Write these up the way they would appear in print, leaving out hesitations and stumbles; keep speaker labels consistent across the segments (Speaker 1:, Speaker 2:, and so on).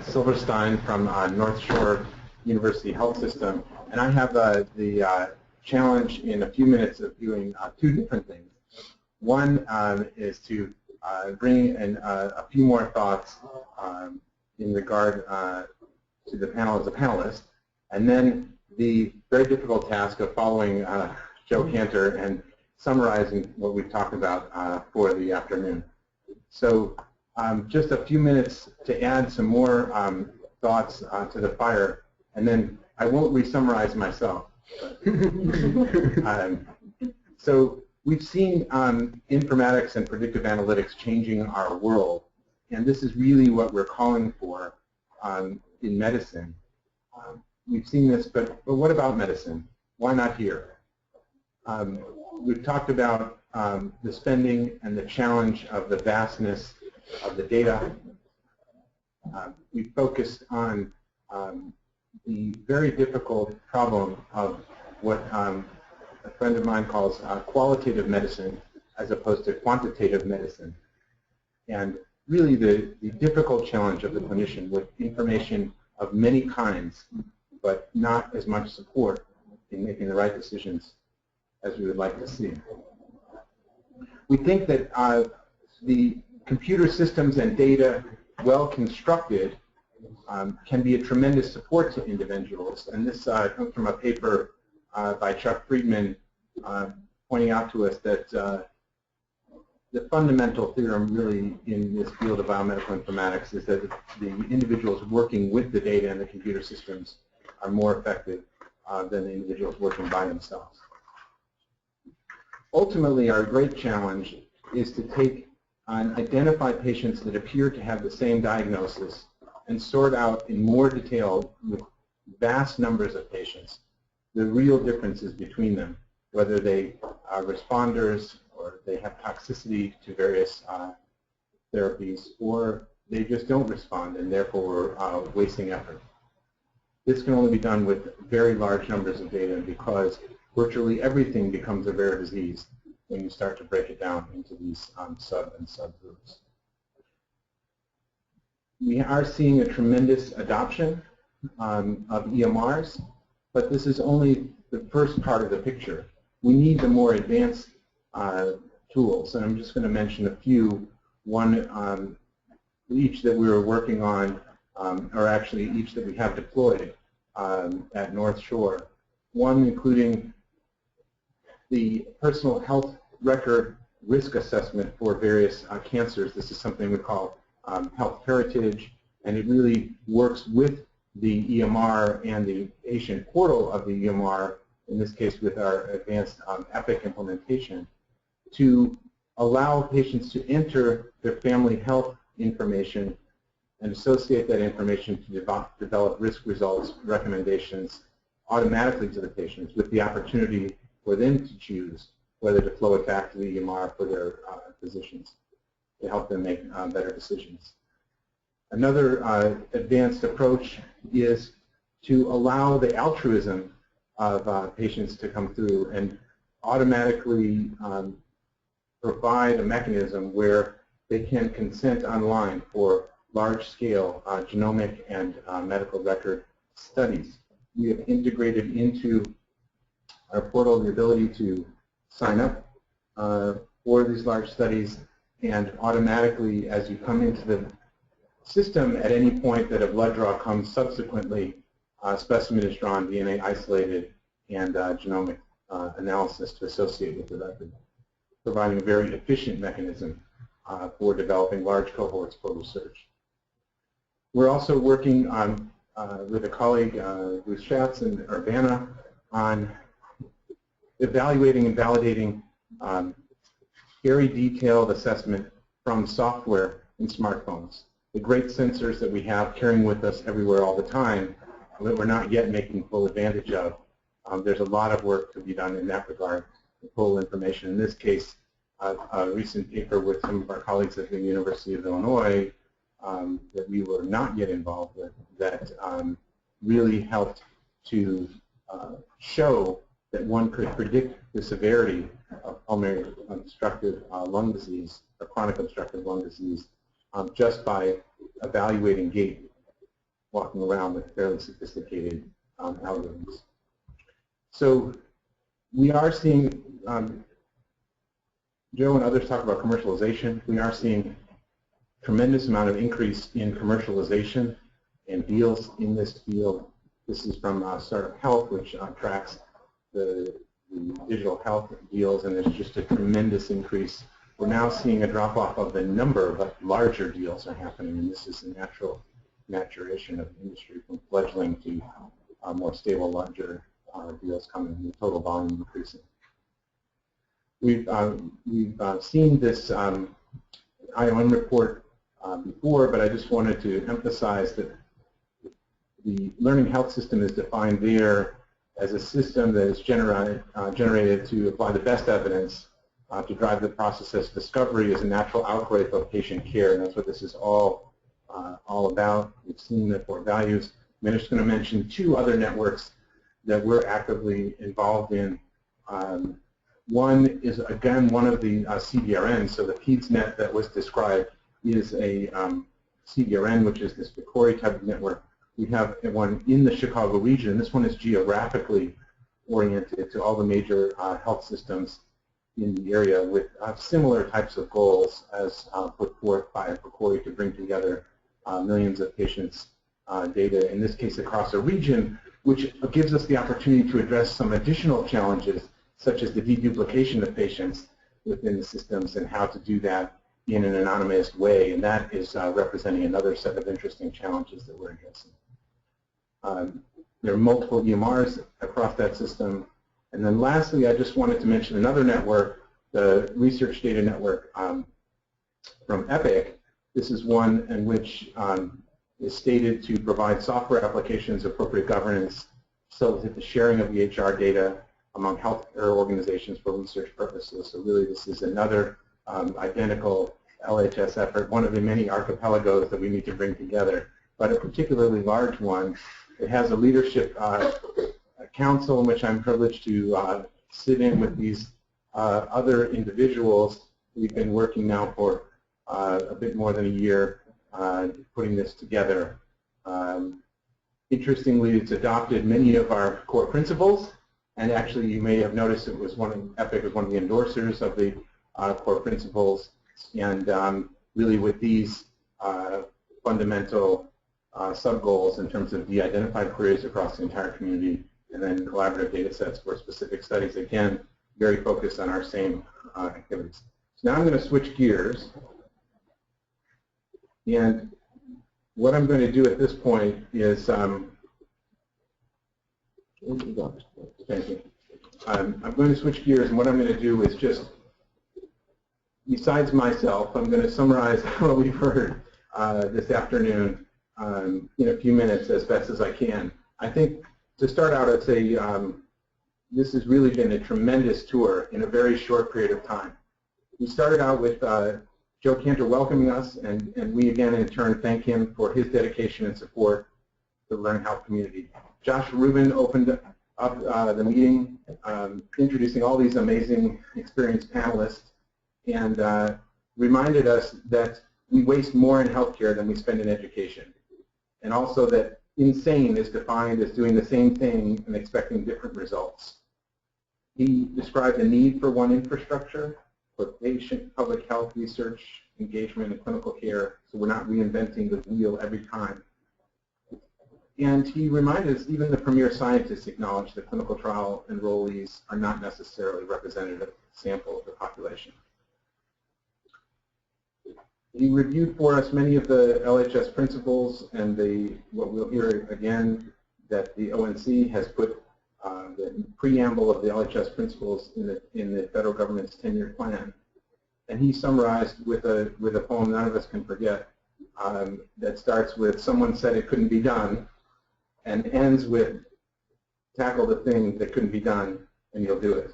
Speaker 1: Silverstein from North Shore University Health System, and I have the challenge in a few minutes of doing two different things. One is to bring in a few more thoughts in regard to the panel as a panelist, and then the very difficult task of following Joe Cantor and summarizing what we've talked about for the afternoon. So just a few minutes to add some more thoughts to the fire, and then I won't re-summarize myself. So we've seen informatics and predictive analytics changing our world, and this is really what we're calling for in medicine. We've seen this, but what about medicine? Why not here? We've talked about the spending and the challenge of the vastness of the data. We focused on the very difficult problem of what a friend of mine calls qualitative medicine as opposed to quantitative medicine. And really the difficult challenge of the clinician with information of many kinds, but not as much support in making the right decisions as we would like to see. We think that the computer systems and data, well constructed, can be a tremendous support to individuals. And this comes from a paper by Chuck Friedman pointing out to us that the fundamental theorem really in this field of biomedical informatics is that the individuals working with the data and the computer systems are more effective than the individuals working by themselves. Ultimately, our great challenge is to take and identify patients that appear to have the same diagnosis and sort out in more detail with vast numbers of patients the real differences between them, whether they are responders or they have toxicity to various therapies, or they just don't respond and therefore we're wasting effort. This can only be done with very large numbers of data because virtually everything becomes a rare disease when you start to break it down into these sub and subgroups. We are seeing a tremendous adoption of EMRs, but this is only the first part of the picture. We need the more advanced tools, and I'm just going to mention a few. One each that we were working on, or actually each that we have deployed at North Shore. One including the personal health record risk assessment for various cancers. This is something we call Health Heritage, and it really works with the EMR and the patient portal of the EMR, in this case with our advanced EPIC implementation, to allow patients to enter their family health information and associate that information to develop risk results recommendations automatically to the patients with the opportunity for them to choose whether to flow it back to the EMR for their physicians to help them make better decisions. Another advanced approach is to allow the altruism of patients to come through and automatically provide a mechanism where they can consent online for large-scale genomic and medical record studies. We have integrated into our portal the ability to sign up for these large studies, and automatically, as you come into the system at any point that a blood draw comes subsequently, a specimen is drawn, DNA isolated, and genomic analysis to associate with the record, providing a very efficient mechanism for developing large cohorts for research. We're also working on, with a colleague, Bruce Schatz in Urbana, on evaluating and validating very detailed assessment from software in smartphones. The great sensors that we have carrying with us everywhere all the time that we're not yet making full advantage of. There's a lot of work to be done in that regard to pull information. In this case, a recent paper with some of our colleagues at the University of Illinois that we were not yet involved with that really helped to show that one could predict the severity of pulmonary obstructive lung disease or chronic obstructive lung disease just by evaluating gait walking around with fairly sophisticated algorithms. So we are seeing, Joe and others talk about commercialization. We are seeing tremendous amount of increase in commercialization and deals in this field. This is from Startup Health, which tracks the digital health deals, and there's just a tremendous increase. We're now seeing a drop-off of the number, but larger deals are happening, and this is a natural maturation of the industry from fledgling to more stable, larger deals coming, and the total volume increasing. We've seen this IOM report before, but I just wanted to emphasize that the learning health system is defined there as a system that is generated to apply the best evidence to drive the process of discovery as a natural outgrowth of patient care, and that's what this is all about. We've seen the core values. I'm just going to mention two other networks that we're actively involved in. One is, again, one of the CDRNs, so the PedsNet that was described is a CDRN, which is this PCORI type of network. We have one in the Chicago region. This one is geographically oriented to all the major health systems in the area with similar types of goals as put forth by PCORI to bring together millions of patients' data, in this case across a region, which gives us the opportunity to address some additional challenges, such as the deduplication of patients within the systems and how to do that in an anonymous way, and that is representing another set of interesting challenges that we're addressing. There are multiple EMRs across that system. And then lastly, I just wanted to mention another network, the Research Data Network from Epic. This is one in which is stated to provide software applications, appropriate governance, facilitate the sharing of EHR data among healthcare organizations for research purposes. So really this is another identical LHS effort, one of the many archipelagos that we need to bring together, but a particularly large one. It has a leadership council in which I'm privileged to sit in with these other individuals. We've been working now for a bit more than a year putting this together. Interestingly, it's adopted many of our core principles, and actually you may have noticed it was Epic was one of the endorsers of the core principles, and really with these fundamental sub-goals in terms of de-identified queries across the entire community, and then collaborative data sets for specific studies, again, very focused on our same activities. So now I'm going to switch gears, and what I'm going to do at this point is, thank you. I'm going to switch gears, and what I'm going to do is just, besides myself, I'm going to summarize what we've heard this afternoon in a few minutes as best as I can. I think to start out, I'd say this has really been a tremendous tour in a very short period of time. We started out with Joe Cantor welcoming us, and we again in turn thank him for his dedication and support to the Learning Health community. Josh Rubin opened up the meeting, introducing all these amazing experienced panelists, and reminded us that we waste more in healthcare than we spend in education, and also that insane is defined as doing the same thing and expecting different results. He described the need for one infrastructure for patient public health research, engagement, and clinical care, so we're not reinventing the wheel every time. And he reminded us even the premier scientists acknowledge that clinical trial enrollees are not necessarily representative sample of the population. He reviewed for us many of the LHS principles, and what we'll hear again, that the ONC has put the preamble of the LHS principles in the federal government's 10-year plan. And he summarized with a poem none of us can forget that starts with "Someone said it couldn't be done," and ends with "Tackle the thing that couldn't be done, and you'll do it."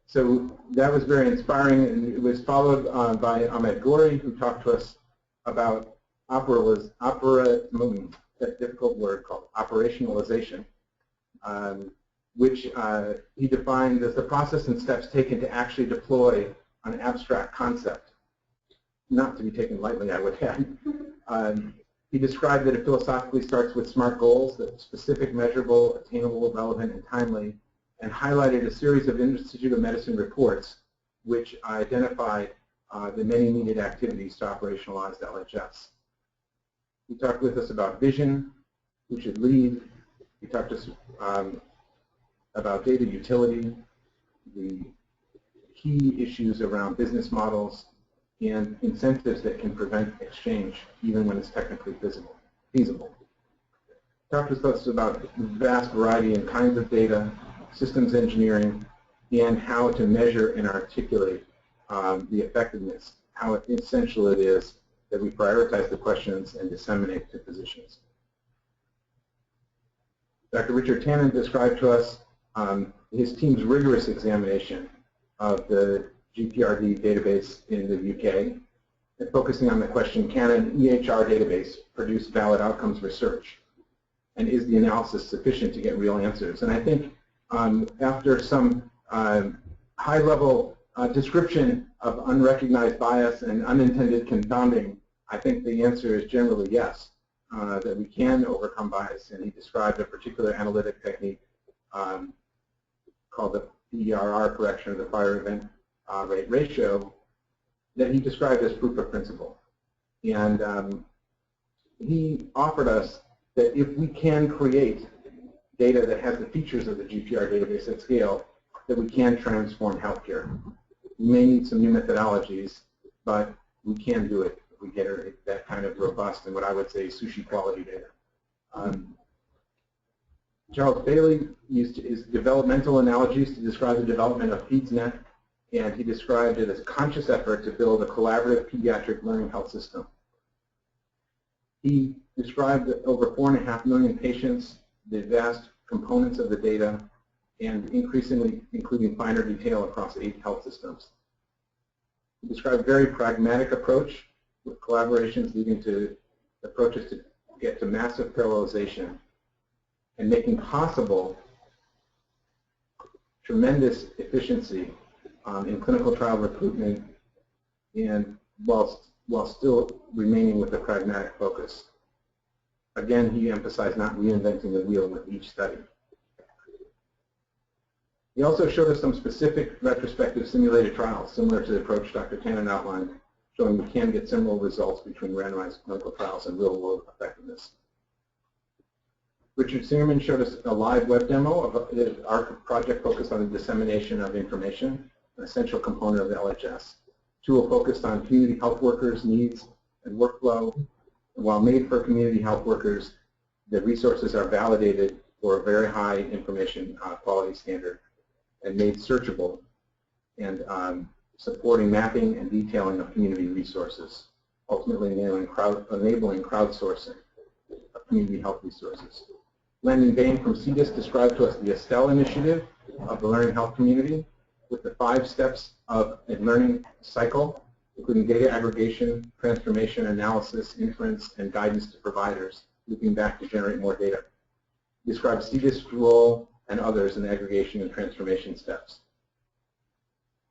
Speaker 1: So that was very inspiring, and it was followed by Ahmed Gori, who talked to us about that difficult word called operationalization, which he defined as the process and steps taken to actually deploy an abstract concept, not to be taken lightly, I would add. He described that it philosophically starts with SMART goals that are specific, measurable, attainable, relevant, and timely, and highlighted a series of Institute of Medicine reports which identified the many needed activities to operationalize the LHS. He talked with us about vision, who should lead. He talked to us about data utility, the key issues around business models, and incentives that can prevent exchange even when it's technically feasible. Talked with us about the vast variety and kinds of data, systems engineering, and how to measure and articulate the effectiveness, how essential it is that we prioritize the questions and disseminate to physicians. Dr. Richard Tannen described to us his team's rigorous examination of the GPRD database in the UK, and focusing on the question, can an EHR database produce valid outcomes research? And is the analysis sufficient to get real answers? And I think after some high-level description of unrecognized bias and unintended confounding, I think the answer is generally yes, that we can overcome bias. And he described a particular analytic technique called the PERR correction, or the prior event rate ratio, that he described as proof of principle. And he offered us that if we can create data that has the features of the GPR database at scale, that we can transform healthcare. We may need some new methodologies, but we can do it if we get that kind of robust and what I would say sushi quality data. Charles Bailey used his developmental analogies to describe the development of FeedsNet, and he described it as a conscious effort to build a collaborative pediatric learning health system. He described over 4.5 million patients, the vast components of the data, and increasingly including finer detail across 8 health systems. He described a very pragmatic approach with collaborations leading to approaches to get to massive parallelization and making possible tremendous efficiency in clinical trial recruitment, and while still remaining with a pragmatic focus. Again, he emphasized not reinventing the wheel with each study. He also showed us some specific retrospective simulated trials, similar to the approach Dr. Tannen outlined, showing we can get similar results between randomized clinical trials and real-world effectiveness. Richard Singerman showed us a live web demo of our project focused on the dissemination of information, an essential component of the LHS. Tool focused on community health workers' needs and workflow. And while made for community health workers, the resources are validated for a very high information quality standard and made searchable, and supporting mapping and detailing of community resources, ultimately enabling crowdsourcing of community health resources. Landon Bain from CEDIS described to us the Estelle initiative of the learning health community with the 5 steps of a learning cycle, including data aggregation, transformation, analysis, inference, and guidance to providers, looping back to generate more data. He described CEDIS' role and others in the aggregation and transformation steps.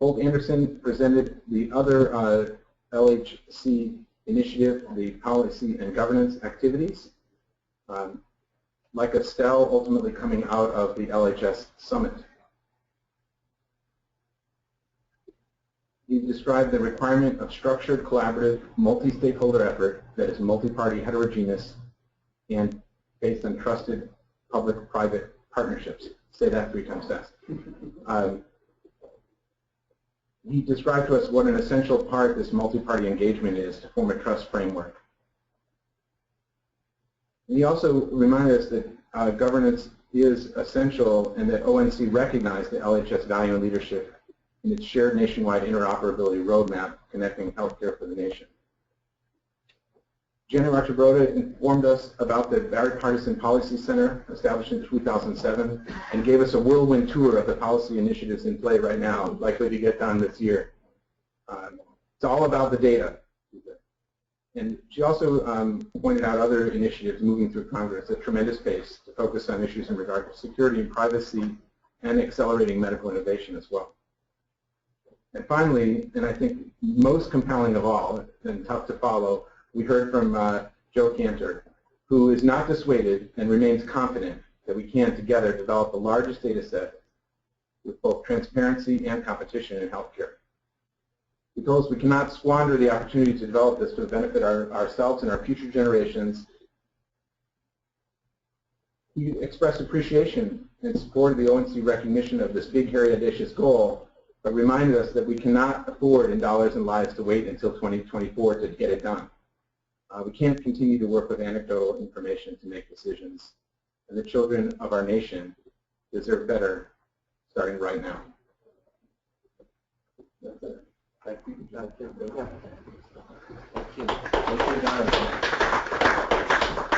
Speaker 1: Holt Anderson presented the other LHC initiative, the policy and governance activities. Like Estelle, ultimately coming out of the LHS Summit. He described the requirement of structured, collaborative, multi-stakeholder effort that is multi-party, heterogeneous, and based on trusted public-private partnerships. Say that 3 times fast. He described to us what an essential part this multi-party engagement is to form a trust framework. He also reminded us that governance is essential and that ONC recognized the LHS value and leadership in its shared nationwide interoperability roadmap connecting healthcare for the nation. Janet Archibroda informed us about the Bipartisan Policy Center established in 2007 and gave us a whirlwind tour of the policy initiatives in play right now, likely to get done this year. It's all about the data. And she also pointed out other initiatives moving through Congress at tremendous pace to focus on issues in regard to security and privacy and accelerating medical innovation as well. And finally, and I think most compelling of all, and tough to follow, we heard from Joe Cantor, who is not dissuaded and remains confident that we can together develop the largest data set with both transparency and competition in healthcare. He told us we cannot squander the opportunity to develop this to benefit ourselves and our future generations. He expressed appreciation and supported the ONC recognition of this big, hairy, audacious goal, but reminded us that we cannot afford in dollars and lives to wait until 2024 to get it done. We can't continue to work with anecdotal information to make decisions. And the children of our nation deserve better starting right now. That's it. Thank you. Thank you. Thank you.